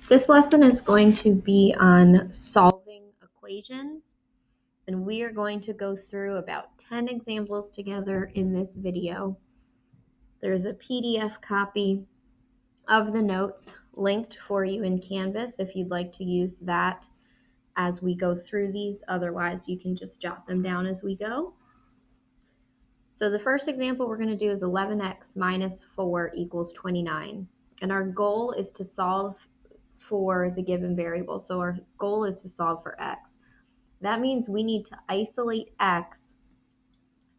This lesson is going to be on solving equations, and we are going to go through about 10 examples together in this video. There's a PDF copy of the notes linked for you in Canvas if you'd like to use that as we go through these. Otherwise, you can just jot them down as we go. So the first example we're going to do is 11x minus 4 equals 29. And our goal is to solve for the given variable. So our goal is to solve for x. That means we need to isolate x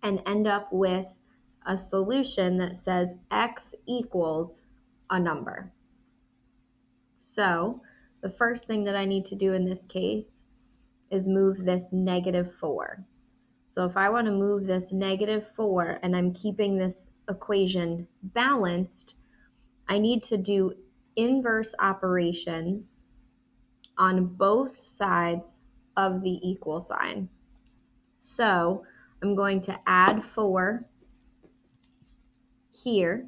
and end up with a solution that says x equals a number. So the first thing that I need to do in this case is move this -4. So if I want to move this -4 and I'm keeping this equation balanced, I need to do inverse operations on both sides of the equal sign. So I'm going to add 4 here,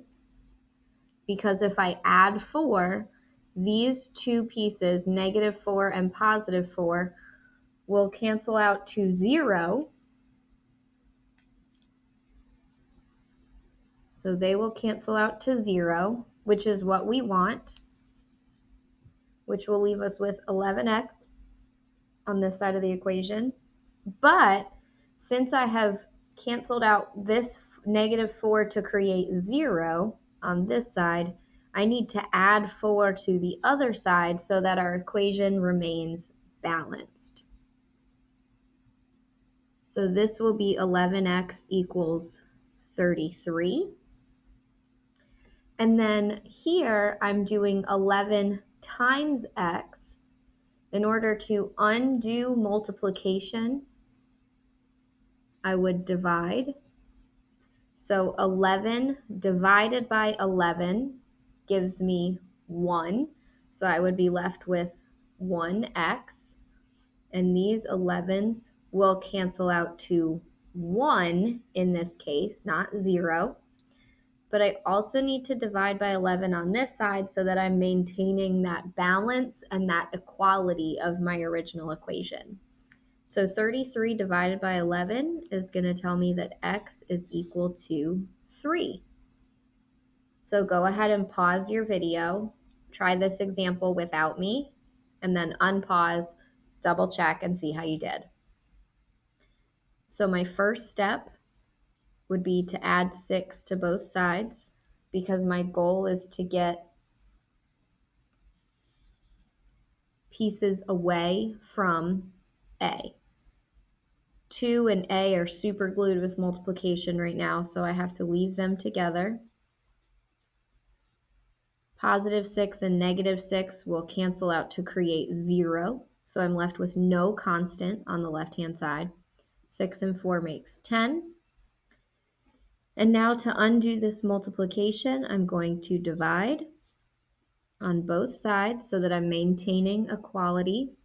because if I add 4, these two pieces, -4 and +4, will cancel out to 0. So they will cancel out to 0, which is what we want, which will leave us with 11x on this side of the equation. But since I have canceled out this -4 to create 0 on this side, I need to add 4 to the other side so that our equation remains balanced. So this will be 11x equals 33. And then here I'm doing 11 times x. In order to undo multiplication, I would divide. So 11 divided by 11 gives me 1. So I would be left with 1x. And these 11s will cancel out to 1 in this case, not 0. But I also need to divide by 11 on this side so that I'm maintaining that balance and that equality of my original equation. So 33 divided by 11 is going to tell me that x is equal to 3. So go ahead and pause your video, try this example without me, and then unpause, double check, and see how you did. So my first step would be to add 6 to both sides, because my goal is to get pieces away from A. 2 and A are super glued with multiplication right now, so I have to leave them together. +6 and -6 will cancel out to create 0, so I'm left with no constant on the left-hand side. 6 and 4 makes 10. And now to undo this multiplication, I'm going to divide on both sides so that I'm maintaining equality.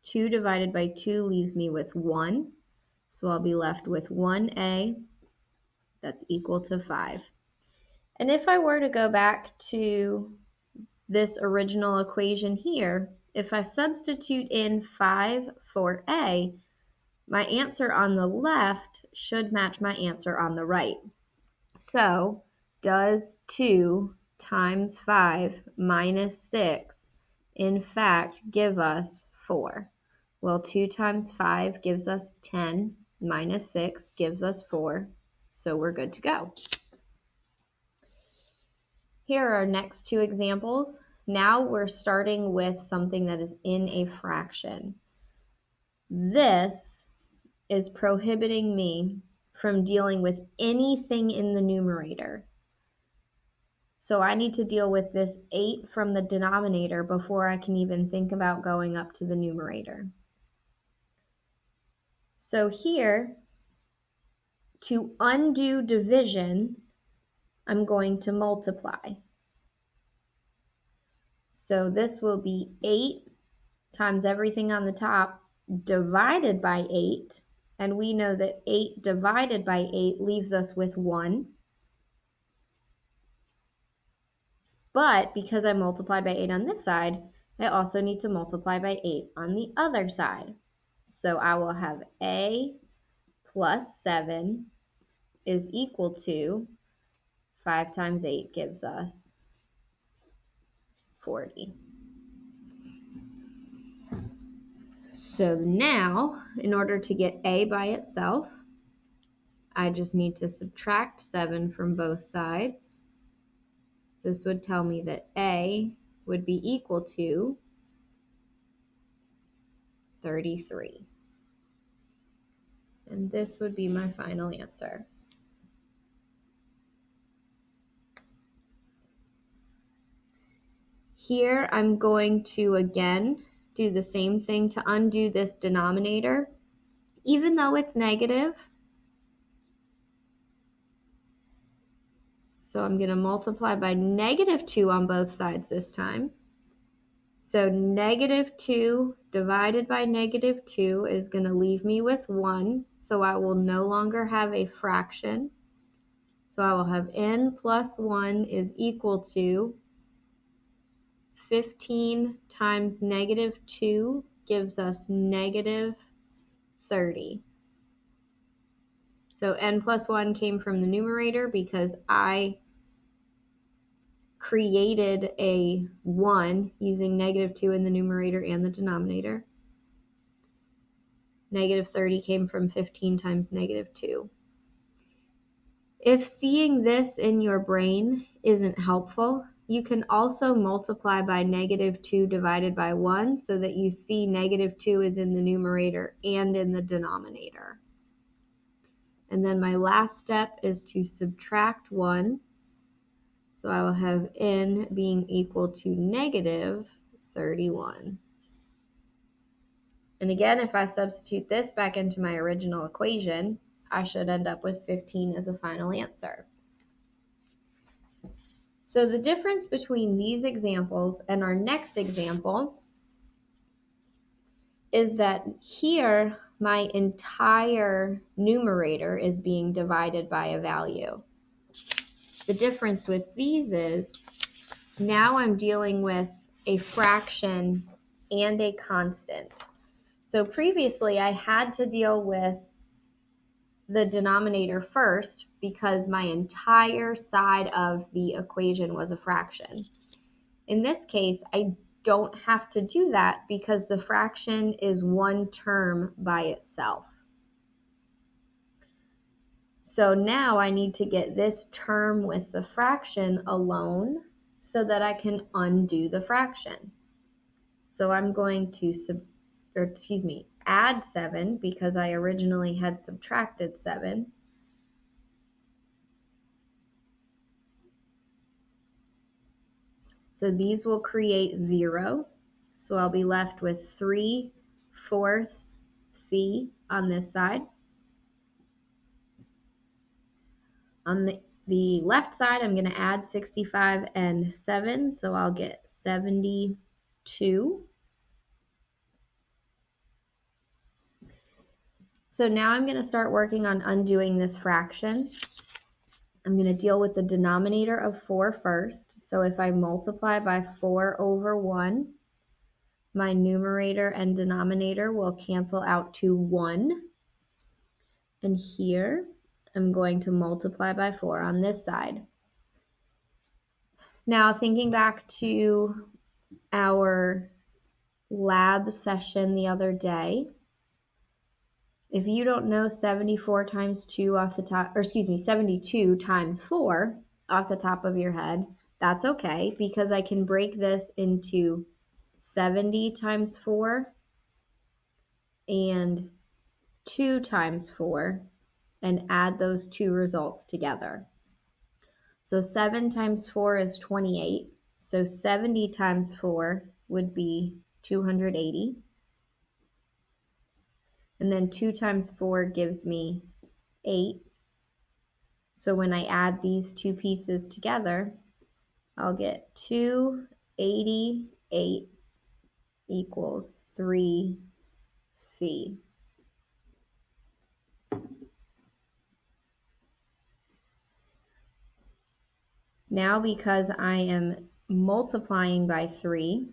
2 divided by 2 leaves me with 1. So I'll be left with 1a that's equal to 5. And if I were to go back to this original equation here, if I substitute in 5 for a, my answer on the left should match my answer on the right. So does 2 times 5 minus 6 in fact give us 4? Well, 2 times 5 gives us 10, minus 6 gives us 4, so we're good to go. Here are our next two examples. Now we're starting with something that is in a fraction. This is prohibiting me from dealing with anything in the numerator. So I need to deal with this 8 from the denominator before I can even think about going up to the numerator. So here, to undo division, I'm going to multiply. So this will be 8 times everything on the top divided by 8. And we know that 8 divided by 8 leaves us with 1. But because I multiplied by 8 on this side, I also need to multiply by 8 on the other side. So I will have A plus 7 is equal to 5 times 8 gives us 40. So now, in order to get A by itself, I just need to subtract 7 from both sides. This would tell me that A would be equal to 33. And this would be my final answer. Here I'm going to again do the same thing to undo this denominator. Even though it's negative, so I'm going to multiply by negative 2 on both sides this time. So negative 2 divided by negative 2 is going to leave me with 1, so I will no longer have a fraction. So I will have n plus 1 is equal to 15 times negative 2 gives us negative 30. So n plus 1 came from the numerator because I created a 1 using negative 2 in the numerator and the denominator. Negative 30 came from 15 times negative 2. If seeing this in your brain isn't helpful, you can also multiply by negative 2 divided by 1 so that you see negative 2 is in the numerator and in the denominator. And then my last step is to subtract 1. So I will have n being equal to negative 31. And again, if I substitute this back into my original equation, I should end up with 15 as a final answer. So the difference between these examples and our next example is that here my entire numerator is being divided by a value. The difference with these is now I'm dealing with a fraction and a constant. So previously I had to deal with the denominator first because my entire side of the equation was a fraction. In this case, I don't have to do that because the fraction is one term by itself. So now I need to get this term with the fraction alone so that I can undo the fraction. So I'm going to add 7 because I originally had subtracted 7. So these will create 0. So I'll be left with 3/4 C on this side. On the left side, I'm going to add 65 and 7, so I'll get 72. So now I'm going to start working on undoing this fraction. I'm going to deal with the denominator of 4 first. So if I multiply by 4 over 1, my numerator and denominator will cancel out to 1. And here, I'm going to multiply by 4 on this side. Now, thinking back to our lab session the other day, if you don't know 74 times 2 off the top, or excuse me, 72 times 4 off the top of your head, that's okay because I can break this into 70 times 4 and 2 times 4 and add those two results together. So 7 times 4 is 28. So 70 times 4 would be 280. And then 2 times 4 gives me 8. So when I add these two pieces together, I'll get 288 equals 3C. Now because I am multiplying by 3,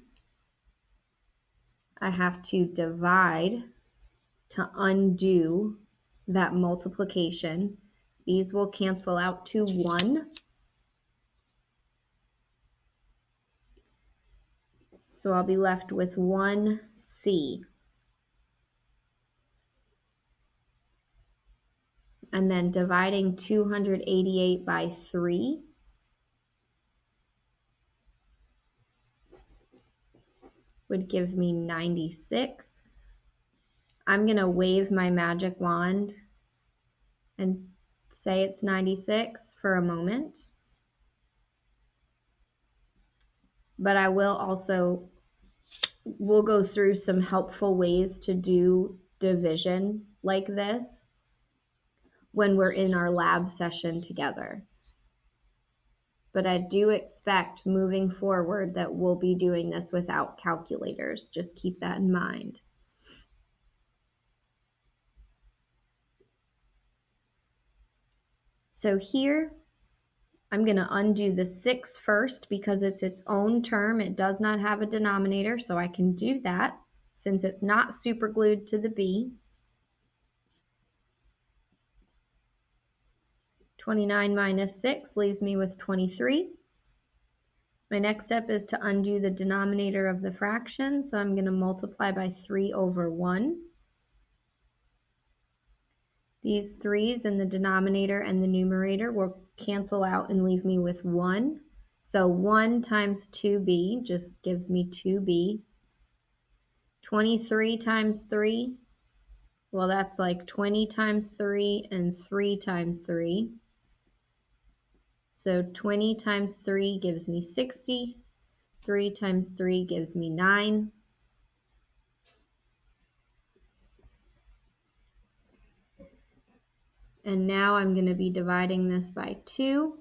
I have to divide to undo that multiplication. These will cancel out to 1. So I'll be left with 1c. And then dividing 288 by 3 would give me 96. I'm going to wave my magic wand and say it's 96 for a moment. But I will also, we'll go through some helpful ways to do division like this when we're in our lab session together. But I do expect moving forward that we'll be doing this without calculators. Just keep that in mind. So here, I'm going to undo the 6 first because it's its own term. It does not have a denominator, so I can do that since it's not superglued to the b. 29 minus 6 leaves me with 23. My next step is to undo the denominator of the fraction, so I'm going to multiply by 3 over 1. These 3's in the denominator and the numerator will cancel out and leave me with 1. So 1 times 2b just gives me 2b. 23 times 3, well, that's like 20 times 3 and 3 times 3. So 20 times 3 gives me 60. 3 times 3 gives me 9. And now I'm going to be dividing this by 2.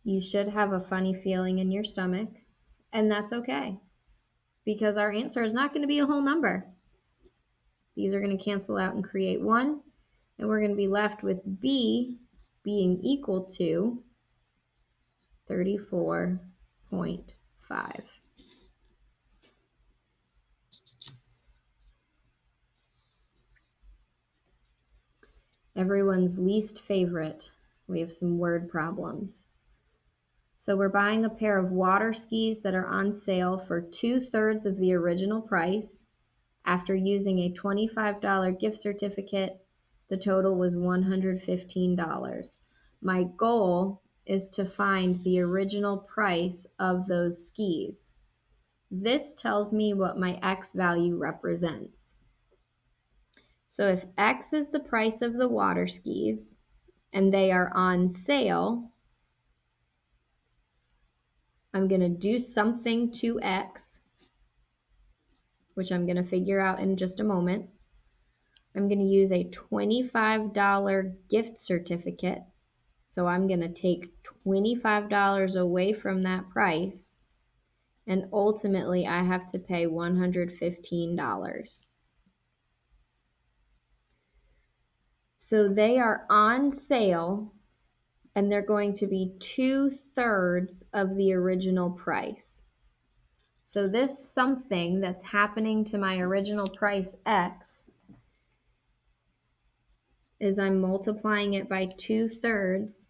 You should have a funny feeling in your stomach, and that's okay, because our answer is not going to be a whole number. These are going to cancel out and create 1, and we're going to be left with b being equal to 34.5. Everyone's least favorite. We have some word problems. So we're buying a pair of water skis that are on sale for 2/3 of the original price. After using a $25 gift certificate, the total was $115. My goal is to find the original price of those skis. This tells me what my X value represents. So if X is the price of the water skis and they are on sale, I'm going to do something to X, which I'm going to figure out in just a moment. I'm going to use a $25 gift certificate. So I'm going to take $25 away from that price, and ultimately I have to pay $115. So they are on sale, and they're going to be 2/3 of the original price. So this something that's happening to my original price X is I'm multiplying it by 2/3,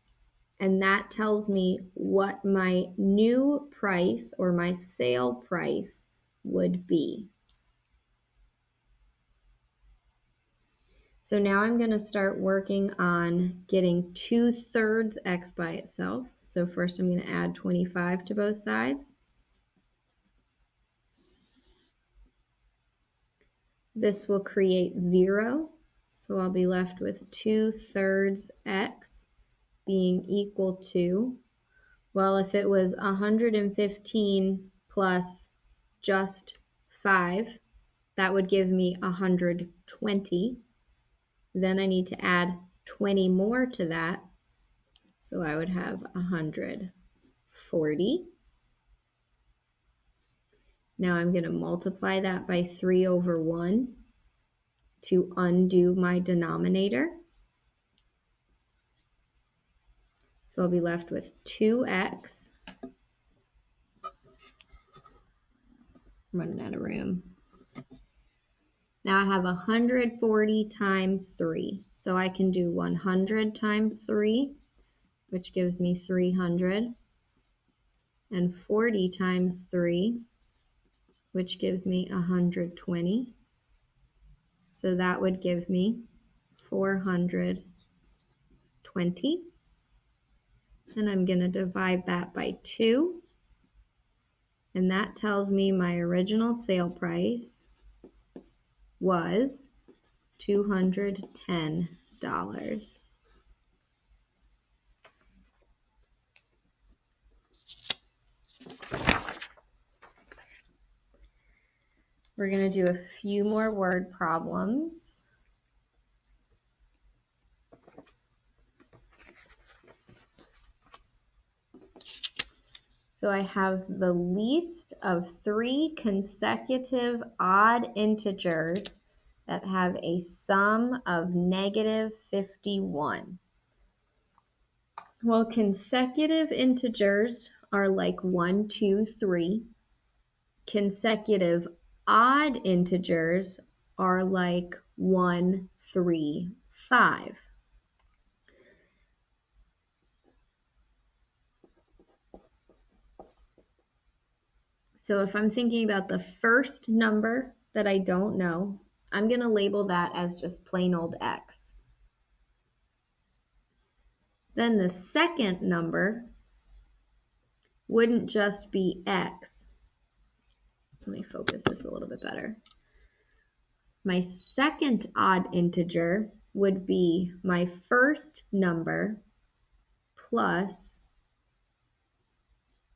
and that tells me what my new price or my sale price would be. So now I'm going to start working on getting 2/3 X by itself. So first I'm going to add 25 to both sides. This will create 0. So I'll be left with 2/3 X being equal to, well, if it was 115 plus just 5, that would give me 120. Then I need to add 20 more to that, so I would have 140. Now I'm going to multiply that by 3 over 1 to undo my denominator. So I'll be left with 2x. I'm running out of room. Now I have 140 times 3. So I can do 100 times 3, which gives me 300. And 40 times 3, which gives me 120. So that would give me 420. And I'm going to divide that by 2. And that tells me my original sale price was $210. We're going to do a few more word problems. So I have the least of 3 consecutive odd integers that have a sum of negative 51. Well, consecutive integers are like 1, 2, 3. Consecutive odd integers are like 1, 3, 5. So if I'm thinking about the first number that I don't know, I'm going to label that as just plain old x. Then the second number wouldn't just be x. Let me focus this a little bit better. My second odd integer would be my first number plus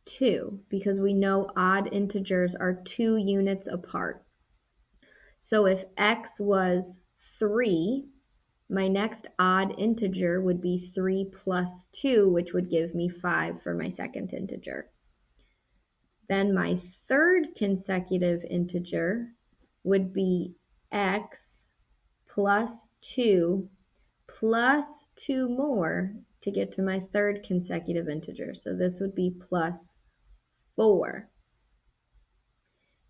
2, because we know odd integers are 2 units apart. So if x was 3, my next odd integer would be 3 plus 2, which would give me 5 for my second integer. Then my third consecutive integer would be x plus 2 plus 2 more to get to my third consecutive integer. So this would be plus 4.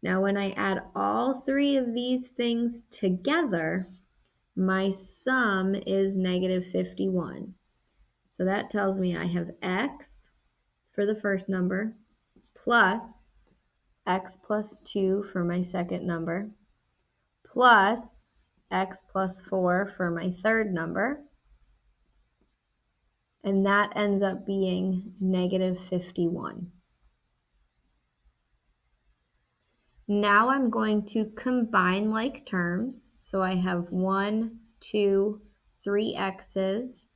Now when I add all 3 of these things together, my sum is negative 51. So that tells me I have x for the first number plus x plus 2 for my second number plus x plus 4 for my third number. And that ends up being negative 51. Now I'm going to combine like terms. So I have 1, 2, 3 x's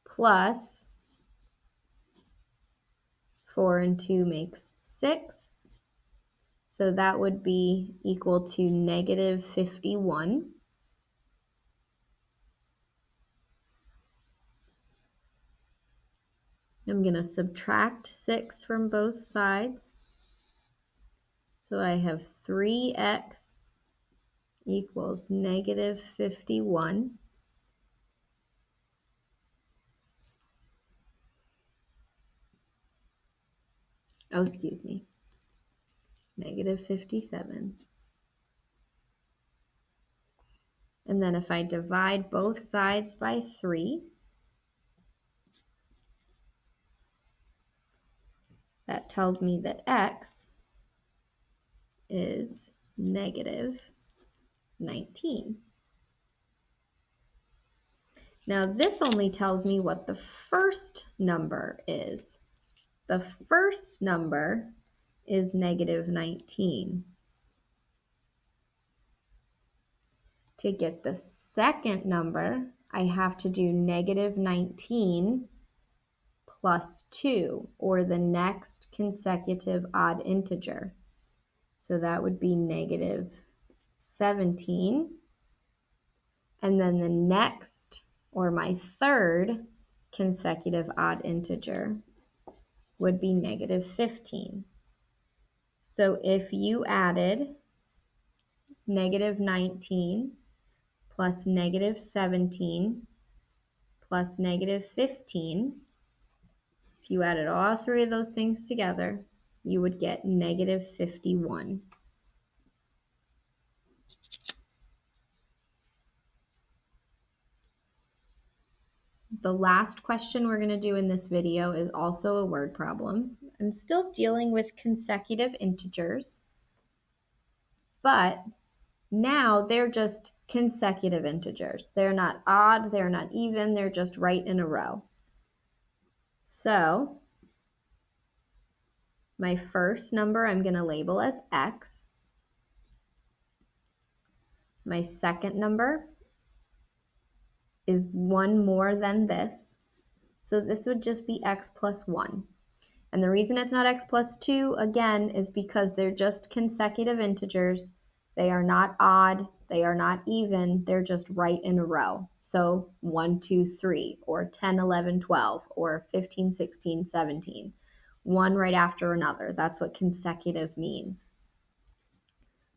plus 4 and 2 makes 6. So that would be equal to negative 51. I'm going to subtract 6 from both sides. So I have 3x equals negative 51. Oh, excuse me, negative 57. And then if I divide both sides by 3, that tells me that x is negative 19. Now this only tells me what the first number is. The first number is negative 19. To get the second number, I have to do negative 19 plus 2, or the next consecutive odd integer. So that would be negative 17. And then the next, or my third consecutive odd integer would be negative 15. So if you added negative 19 plus negative 17 plus negative 15. If you added all three of those things together, you would get negative 51. The last question we're going to do in this video is also a word problem. I'm still dealing with consecutive integers, but now they're just consecutive integers. They're not odd, they're not even, they're just right in a row. So my first number I'm going to label as x. My second number is one more than this. So this would just be x plus 1. And the reason it's not x plus 2, again, is because they're just consecutive integers. They are not odd, they are not even, they're just right in a row. So 1, 2, 3, or 10, 11, 12, or 15, 16, 17. One right after another. That's what consecutive means.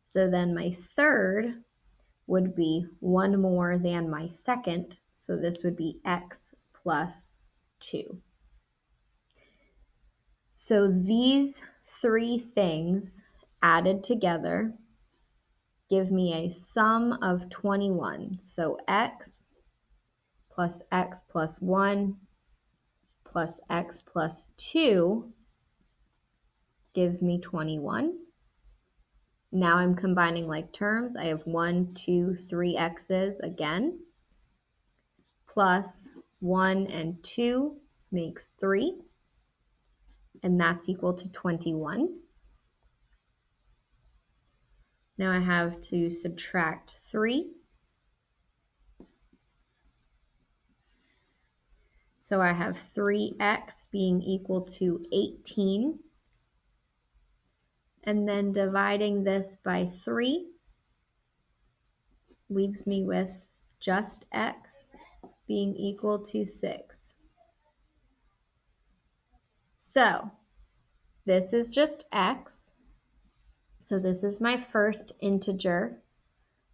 So then my third would be one more than my second. So this would be x plus 2. So these three things added together give me a sum of 21. So x plus 1 plus x plus 2 gives me 21. Now I'm combining like terms. I have 1, 2, 3 x's again, plus 1 and 2 makes 3, and that's equal to 21. Now I have to subtract 3. So I have 3x being equal to 18. And then dividing this by 3 leaves me with just x being equal to 6. So this is just x. So this is my first integer.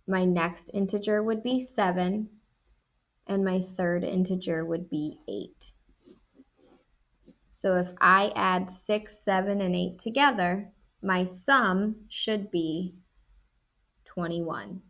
My next integer would be 7. And my third integer would be 8. So if I add 6, 7, and 8 together, my sum should be 21.